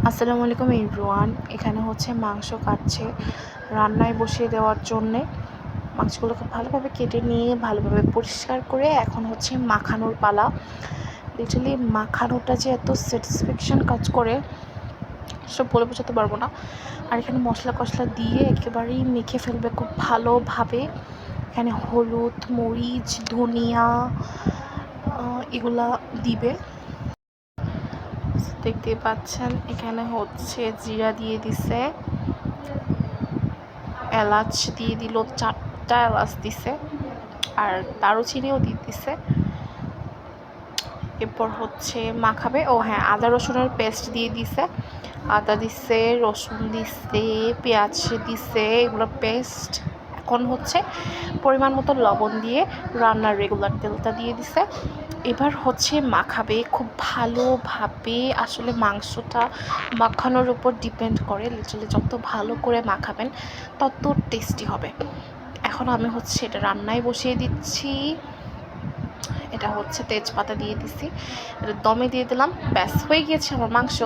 আসসালামু আলাইকুম এভরিওয়ান। এখানে হচ্ছে মাংস কাটছে রান্নায় বসিয়ে দেওয়ার জন্যে। মাংসগুলোকে ভালোভাবে কেটে নিয়ে ভালোভাবে পরিষ্কার করে এখন হচ্ছে মাখানোর পালা। লিটারালি মাখানোটা যে এত স্যাটিসফ্যাকশন কাজ করে সব বলে বোঝাতে পারবো না। আর এখানে মশলা কষলা দিয়ে একেবারেই মেখে ফেলবে খুব ভালোভাবে। এখানে হলুদ, মরিচ, ধনিয়া এগুলা দিবে। দেখতে পাচ্ছেন এখানে হচ্ছে জিরা দিয়ে দিছে, এলাচ দিয়ে দিল, 4টা এলাচ দিছে, আর দারুচিনিও দিয়ে দিছে। এরপর হচ্ছে মাখাবে। ও হ্যাঁ, আদা রসুনের পেস্ট দিয়ে দিছে, আদা দিছে, রসুন দিছে, পেঁয়াজ দিছে, এগুলো পেস্ট। এখন হচ্ছে পরিমাণ মতো লবণ দিয়ে রান্নার রেগুলার তেলটা দিয়ে দিছে। এবার হচ্ছে মাখাবে খুব ভালোভাবে। আসলে মাংসটা মাখানোর উপর ডিপেন্ড করে, লিটারালি যত ভালো করে মাখাবেন তত টেস্টি হবে। এখন আমি হচ্ছে এটা রান্নায় বসিয়ে দিচ্ছি। এটা হচ্ছে তেজপাতা দিয়ে দিছি, এটা দমে দিয়ে দিলাম, ব্যাস হয়ে গিয়েছে আমার মাংস।